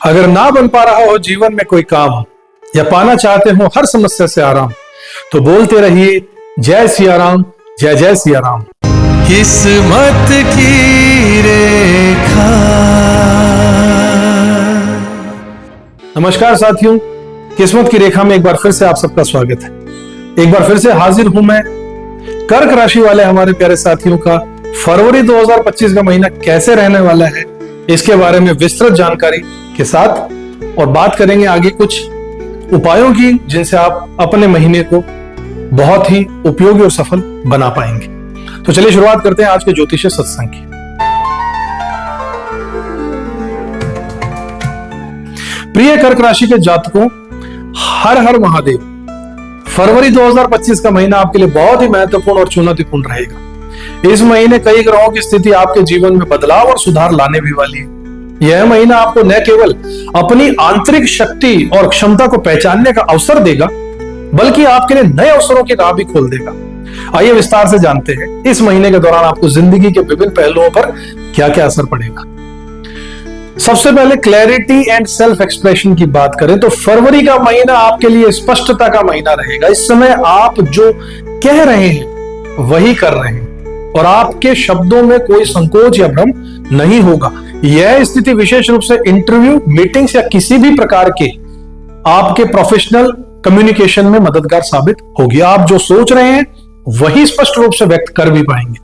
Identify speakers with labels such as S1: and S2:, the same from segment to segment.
S1: अगर ना बन पा रहा हो जीवन में कोई काम या पाना चाहते हो हर समस्या से आराम, तो बोलते रहिए जय सिया राम, जय जय सिया राम।
S2: किस्मत की रेखा।
S1: नमस्कार साथियों, किस्मत की रेखा में एक बार फिर से आप सबका स्वागत है। एक बार फिर से हाजिर हूं मैं। कर्क राशि वाले हमारे प्यारे साथियों का फरवरी 2025 का महीना कैसे रहने वाला है, इसके बारे में विस्तृत जानकारी के साथ और बात करेंगे आगे कुछ उपायों की, जिनसे आप अपने महीने को बहुत ही उपयोगी और सफल बना पाएंगे। तो चलिए शुरुआत करते हैं आज के ज्योतिष सत्संग की। प्रिय कर्क राशि के जातकों, हर हर महादेव। फरवरी 2025 का महीना आपके लिए बहुत ही महत्वपूर्ण और चुनौतीपूर्ण रहेगा। इस महीने कई ग्रहों की स्थिति आपके जीवन में बदलाव और सुधार लाने भी वाली है। यह महीना आपको न केवल अपनी आंतरिक शक्ति और क्षमता को पहचानने का अवसर देगा, बल्कि आपके लिए नए अवसरों की राह भी खोल देगा। आइए विस्तार से जानते हैं इस महीने के दौरान आपको जिंदगी के विभिन्न पहलुओं पर क्या क्या असर पड़ेगा। सबसे पहले क्लैरिटी एंड सेल्फ एक्सप्रेशन की बात करें तो फरवरी का महीना आपके लिए स्पष्टता का महीना रहेगा। इस समय आप जो कह रहे हैं वही कर रहे हैं और आपके शब्दों में कोई संकोच या भ्रम नहीं होगा। यह स्थिति विशेष रूप से इंटरव्यू, मीटिंग्स या किसी भी प्रकार के आपके प्रोफेशनल कम्युनिकेशन में मददगार साबित होगी। आप जो सोच रहे हैं वही स्पष्ट रूप से व्यक्त कर भी पाएंगे।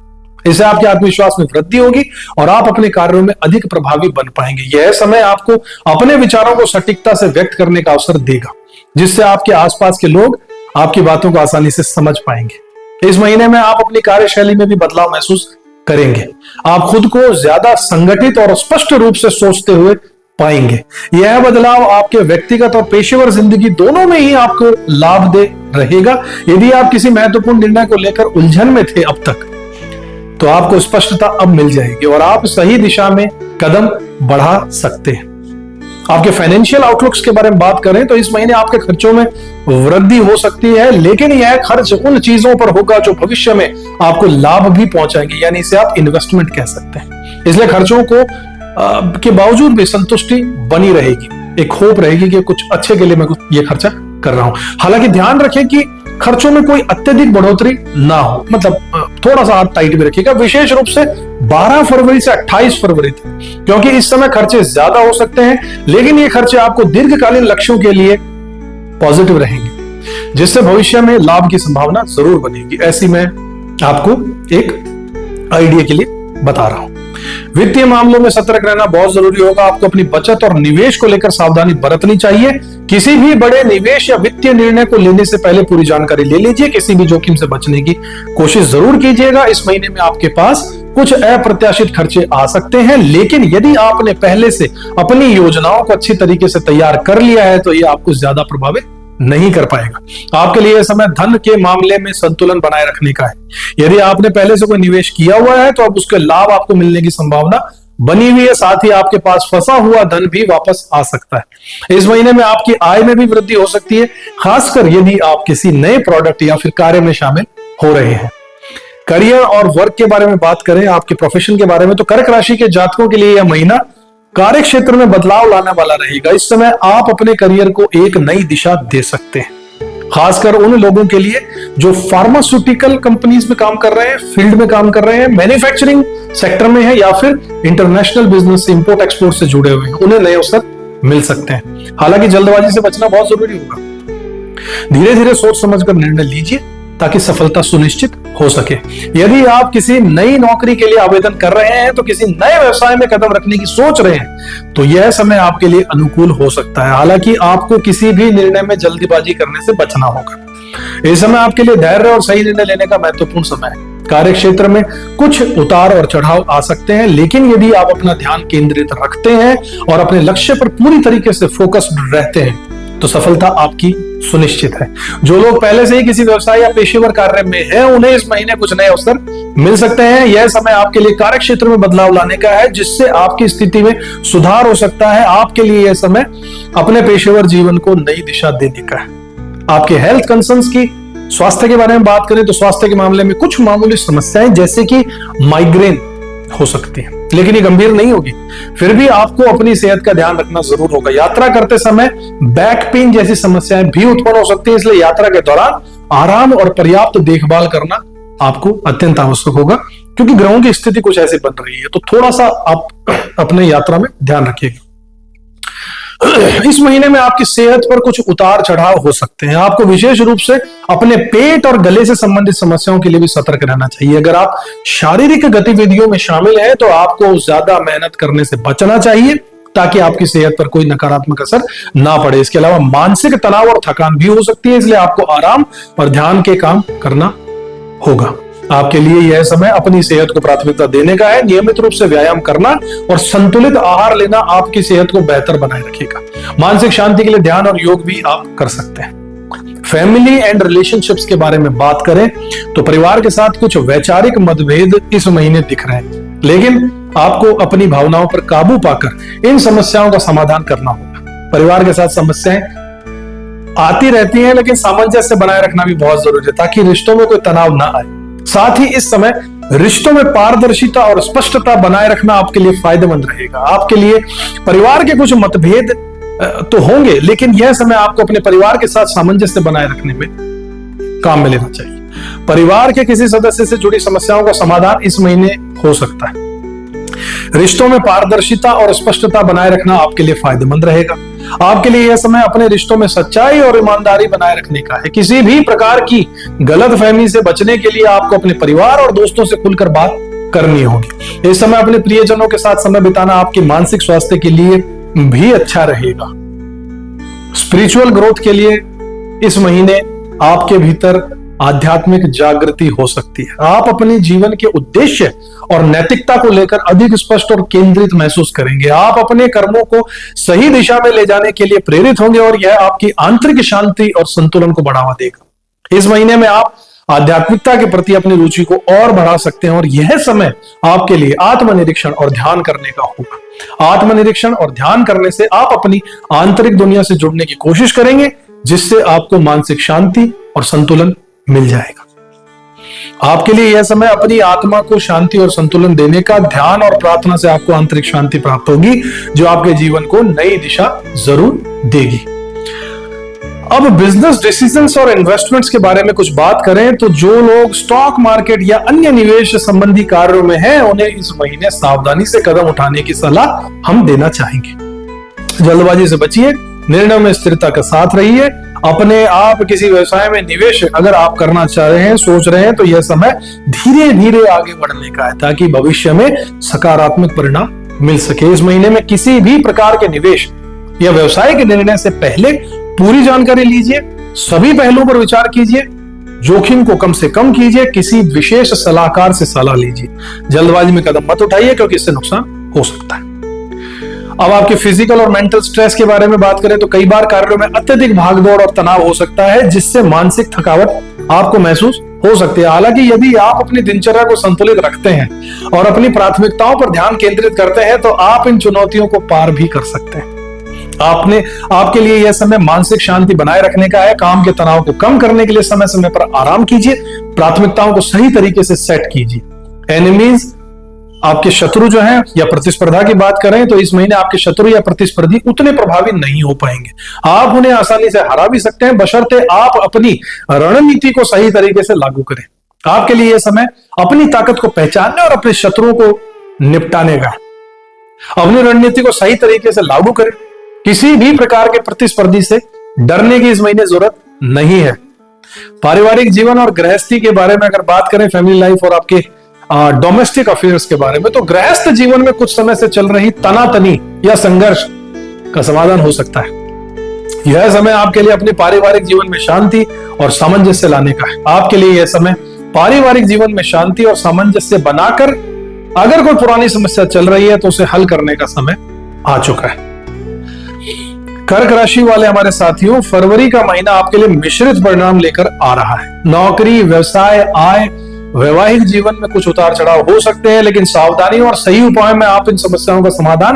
S1: इससे आपके आत्मविश्वास में वृद्धि होगी और आप अपने कार्यों में अधिक प्रभावी बन पाएंगे। यह समय आपको अपने विचारों को सटीकता से व्यक्त करने का अवसर देगा, जिससे आपके आसपास के लोग आपकी बातों को आसानी से समझ पाएंगे। इस महीने में आप अपनी कार्यशैली में भी बदलाव महसूस करेंगे। आप खुद को ज्यादा संगठित और स्पष्ट रूप से सोचते हुए पाएंगे। यह बदलाव आपके व्यक्तिगत और पेशेवर जिंदगी दोनों में ही आपको लाभ दे रहेगा। यदि आप किसी महत्वपूर्ण निर्णय को लेकर उलझन में थे अब तक, तो आपको स्पष्टता अब मिल जाएगी और आप सही दिशा में कदम बढ़ा सकते हैं। आपके फाइनेंशियल आउटलुक्स के बारे में बात करें तो इस महीने आपके खर्चों में वृद्धि हो सकती है, लेकिन यह खर्च उन चीजों पर होगा जो भविष्य में आपको लाभ भी पहुंचाएंगे, यानी इसे आप इन्वेस्टमेंट कह सकते हैं। इसलिए खर्चों को के बावजूद भी संतुष्टि बनी रहेगी, एक होप रहेगी कि कुछ अच्छे के लिए मैं ये खर्चा कर रहा हूं। हालांकि ध्यान रखें कि खर्चों में कोई अत्यधिक बढ़ोतरी ना हो, मतलब थोड़ा सा हाथ टाइट भी रखिएगा, विशेष रूप से 12 फरवरी से 28 फरवरी तक, क्योंकि इस समय खर्चे ज्यादा हो सकते हैं, लेकिन ये खर्चे आपको दीर्घकालीन लक्ष्यों के लिए पॉजिटिव रहेंगे, जिससे भविष्य में लाभ की संभावना जरूर बनेगी। ऐसी मैं आपको एक आइडिया के लिए बता रहा हूं। वित्तीय मामलों में सतर्क रहना बहुत जरूरी होगा। आपको अपनी बचत और निवेश को लेकर सावधानी बरतनी चाहिए। किसी भी बड़े निवेश या वित्तीय निर्णय को लेने से पहले पूरी जानकारी ले लीजिए। किसी भी जोखिम से बचने की कोशिश जरूर कीजिएगा। इस महीने में आपके पास कुछ अप्रत्याशित खर्चे आ सकते हैं, लेकिन यदि आपने पहले से अपनी योजनाओं को अच्छी तरीके से तैयार कर लिया है तो ये आपको ज्यादा प्रभावित नहीं कर पाएगा। आपके लिए यह समय धन के मामले में संतुलन बनाए रखने का है। यदि आपने पहले से कोई निवेश किया हुआ है तो अब उसके लाभ आपको मिलने की संभावना बनी हुई है। साथ ही आपके पास फंसा हुआ धन भी वापस आ सकता है। इस महीने में आपकी आय में भी वृद्धि हो सकती है, खासकर यदि आप किसी नए प्रोडक्ट या फिर कार्य में शामिल हो रहे हैं। करियर और वर्क के बारे में बात करें, आपके प्रोफेशन के बारे में, तो कर्क राशि के जातकों के लिए यह महीना कार्य क्षेत्र में बदलाव लाने वाला रहेगा। इस समय आप अपने करियर को एक नई दिशा दे सकते हैं, खासकर उन लोगों के लिए जो फार्मास्यूटिकल कंपनीज में काम कर रहे हैं, फील्ड में काम कर रहे हैं, मैन्युफैक्चरिंग सेक्टर में है या फिर इंटरनेशनल बिजनेस से इंपोर्ट एक्सपोर्ट से जुड़े हुए हैं। उन्हें नए अवसर मिल सकते हैं। हालांकि जल्दबाजी से बचना बहुत जरूरी होगा। धीरे धीरे सोच समझकर निर्णय लीजिए ताकि सफलता सुनिश्चित हो सके। यदि आप किसी नई नौकरी के लिए आवेदन कर रहे हैं, तो किसी नए व्यवसाय में कदम रखने की सोच रहे हैं, तो यह समय आपके लिए अनुकूल हो सकता है। हालांकि आपको किसी भी निर्णय में जल्दीबाजी करने से बचना होगा। इस समय आपके लिए धैर्य और सही निर्णय लेने का महत्वपूर्ण समय है। कार्य क्षेत्र में कुछ उतार और चढ़ाव आ सकते हैं, लेकिन यदि आप अपना ध्यान केंद्रित रखते हैं और अपने लक्ष्य पर पूरी तरीके से फोकस्ड रहते हैं तो सफलता आपकी सुनिश्चित है। जो लोग पहले से ही किसी व्यवसाय या पेशेवर कार्य में हैं, उन्हें इस महीने कुछ नए अवसर मिल सकते हैं। यह समय आपके लिए कार्य क्षेत्र में बदलाव लाने का है, जिससे आपकी स्थिति में सुधार हो सकता है। आपके लिए यह समय अपने पेशेवर जीवन को नई दिशा देने का है। आपके हेल्थ कंसर्न्स की, स्वास्थ्य के बारे में बात करें तो स्वास्थ्य के मामले में कुछ मामूली समस्याएं जैसे कि माइग्रेन हो सकती है, लेकिन ये गंभीर नहीं होगी। फिर भी आपको अपनी सेहत का ध्यान रखना जरूर होगा। यात्रा करते समय बैक पेन जैसी समस्याएं भी उत्पन्न हो सकती है, इसलिए यात्रा के दौरान आराम और पर्याप्त देखभाल करना आपको अत्यंत आवश्यक होगा, क्योंकि ग्रहों की स्थिति कुछ ऐसी बन रही है। तो थोड़ा सा आप अपने यात्रा में ध्यान रखिएगा। इस महीने में आपकी सेहत पर कुछ उतार चढ़ाव हो सकते हैं। आपको विशेष रूप से अपने पेट और गले से संबंधित समस्याओं के लिए भी सतर्क रहना चाहिए। अगर आप शारीरिक गतिविधियों में शामिल हैं तो आपको ज्यादा मेहनत करने से बचना चाहिए, ताकि आपकी सेहत पर कोई नकारात्मक असर ना पड़े। इसके अलावा मानसिक तनाव और थकान भी हो सकती है, इसलिए आपको आराम और ध्यान के काम करना होगा। आपके लिए यह समय अपनी सेहत को प्राथमिकता देने का है। नियमित रूप से व्यायाम करना और संतुलित आहार लेना आपकी सेहत को बेहतर बनाए रखेगा। मानसिक शांति के लिए ध्यान और योग भी आप कर सकते हैं। फैमिली एंड रिलेशनशिप्स के बारे में बात करें तो परिवार के साथ कुछ वैचारिक मतभेद इस महीने दिख रहे हैं, लेकिन आपको अपनी भावनाओं पर काबू पाकर इन समस्याओं का समाधान करना होगा। परिवार के साथ समस्याएं आती रहती हैं, लेकिन सामंजस्य बनाए रखना भी बहुत जरूरी है, ताकि रिश्तों में कोई तनाव ना आए। साथ ही इस समय रिश्तों में पारदर्शिता और स्पष्टता बनाए रखना आपके लिए फायदेमंद रहेगा। आपके लिए परिवार के कुछ मतभेद तो होंगे, लेकिन यह समय आपको अपने परिवार के साथ सामंजस्य बनाए रखने में काम में लेना चाहिए। परिवार के किसी सदस्य से जुड़ी समस्याओं का समाधान इस महीने हो सकता है। रिश्तों में पारदर्शिता और स्पष्टता बनाए रखना आपके लिए फायदेमंद रहेगा। आपके लिए यह समय अपने रिश्तों में सच्चाई और ईमानदारी बनाए रखने का है। किसी भी प्रकार की गलतफहमी से बचने के लिए आपको अपने परिवार और दोस्तों से खुलकर बात करनी होगी। इस समय अपने प्रियजनों के साथ समय बिताना आपकी मानसिक स्वास्थ्य के लिए भी अच्छा रहेगा। स्पिरिचुअल ग्रोथ के लिए इस महीने आपके भीतर आध्यात्मिक जागृति हो सकती है। आप अपने जीवन के उद्देश्य और नैतिकता को लेकर अधिक स्पष्ट और केंद्रित महसूस करेंगे। आप अपने कर्मों को सही दिशा में ले जाने के लिए प्रेरित होंगे और यह आपकी आंतरिक शांति और संतुलन को बढ़ावा देगा। इस महीने में आप आध्यात्मिकता के प्रति अपनी रुचि को और बढ़ा सकते हैं और यह समय आपके लिए आत्मनिरीक्षण और ध्यान करने का होगा। आत्मनिरीक्षण और ध्यान करने से आप अपनी आंतरिक दुनिया से जुड़ने की कोशिश करेंगे, जिससे आपको मानसिक शांति और संतुलन मिल जाएगा। आपके लिए यह समय अपनी आत्मा को शांति और संतुलन देने का, ध्यान और प्रार्थना से आपको आंतरिक शांति प्राप्त होगी, जो आपके जीवन को नई दिशा जरूर देगी। अब बिजनेस डिसीजंस और इन्वेस्टमेंट्स के बारे में कुछ बात करें तो जो लोग स्टॉक मार्केट या अन्य निवेश संबंधी कार्यों में हैं, उन्हें इस महीने सावधानी से कदम उठाने की सलाह हम देना चाहेंगे। जल्दबाजी से बचिए, निर्णय में स्थिरता के साथ रहिए। अपने आप किसी व्यवसाय में निवेश अगर आप करना चाह रहे हैं, सोच रहे हैं, तो यह समय धीरे धीरे आगे बढ़ने का है, ताकि भविष्य में सकारात्मक परिणाम मिल सके। इस महीने में किसी भी प्रकार के निवेश या व्यवसाय के निर्णय से पहले पूरी जानकारी लीजिए, सभी पहलुओं पर विचार कीजिए, जोखिम को कम से कम कीजिए, किसी विशेष सलाहकार से सलाह लीजिए। जल्दबाजी में कदम मत उठाइए, क्योंकि इससे नुकसान हो सकता है। अब आपके फिजिकल और मेंटल स्ट्रेस के बारे में बात करें तो कई बार कार्यों में अत्यधिक भागदौड़ और तनाव हो सकता है, जिससे मानसिक थकावट आपको महसूस हो सकती है। हालांकि यदि आप अपनी दिनचर्या को संतुलित रखते हैं और अपनी प्राथमिकताओं पर ध्यान केंद्रित करते हैं, तो आप इन चुनौतियों को पार भी कर सकते हैं। आपके लिए यह समय मानसिक शांति बनाए रखने का है। काम के तनाव को कम करने के लिए समय समय पर आराम कीजिए, प्राथमिकताओं को सही तरीके से सेट कीजिए। एनिमीज, आपके शत्रु जो हैं, या प्रतिस्पर्धा की बात करें तो इस महीने आपके शत्रु या प्रतिस्पर्धी उतने प्रभावी नहीं हो पाएंगे। आप उन्हें आसानी से हरा भी सकते हैं, बशर्ते आप अपनी रणनीति को सही तरीके से लागू करें। आपके लिए यह समय अपनी ताकत को पहचानने और अपने शत्रुओं को निपटाने का। अपनी रणनीति को सही तरीके से लागू करें। किसी भी प्रकार के प्रतिस्पर्धी से डरने की इस महीने जरूरत नहीं है। पारिवारिक जीवन और गृहस्थी के बारे में अगर बात करें, फैमिली लाइफ और आपके डोमेस्टिक अफेयर्स के बारे में, तो गृहस्थ जीवन में कुछ समय से चल रही तनातनी या संघर्ष का समाधान हो सकता है। यह समय आपके लिए अपने पारिवारिक जीवन में शांति और सामंजस्य लाने का है। आपके लिए यह समय पारिवारिक जीवन में शांति और सामंजस्य बनाकर अगर कोई पुरानी समस्या चल रही है तो उसे हल करने का समय आ चुका है। कर्क राशि वाले हमारे साथियों, फरवरी का महीना आपके लिए मिश्रित परिणाम लेकर आ रहा है। नौकरी, व्यवसाय, आय, वैवाहिक जीवन में कुछ उतार चढ़ाव हो सकते हैं, लेकिन सावधानी और सही उपाय में आप इन समस्याओं का समाधान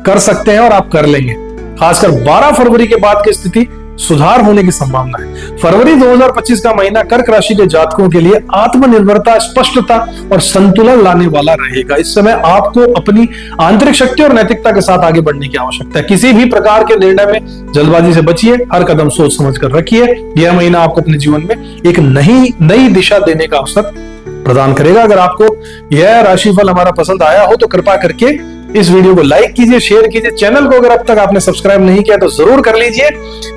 S1: कर सकते हैं और आप कर लेंगे। खासकर 12 फरवरी के बाद की स्थिति सुधार होने की संभावना है। फरवरी 2025 का महीना कर्क राशि के जातकों के लिए आत्मनिर्भरता, स्पष्टता और संतुलन लाने वाला रहेगा। इस समय आपको अपनी आंतरिक शक्ति और नैतिकता के साथ आगे बढ़ने की आवश्यकता है। किसी भी प्रकार के निर्णय में जल्दबाजी से बचिए, हर कदम सोच समझ कर रखिए। यह महीना आपको अपने जीवन में एक नई दिशा देने का अवसर प्रदान करेगा। अगर आपको यह राशिफल हमारा पसंद आया हो तो कृपा करके इस वीडियो को लाइक कीजिए, शेयर कीजिए। चैनल को अगर अब तक आपने सब्सक्राइब नहीं किया तो जरूर कर लीजिए।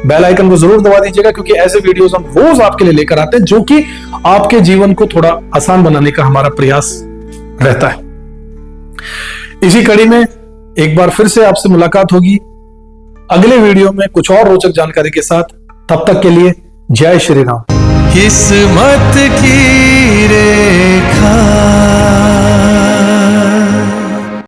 S1: बेल आइकन को जरूर दबा दीजिएगा, क्योंकि ऐसे वीडियोस हम रोज आपके लिए लेकर आते हैं जो कि आपके जीवन को थोड़ा आसान बनाने का हमारा प्रयास रहता है। इसी कड़ी में एक बार फिर से आपसे मुलाकात होगी अगले वीडियो में कुछ और रोचक जानकारी के साथ। तब तक के लिए जय श्री राम।
S2: किस्मत की रेखा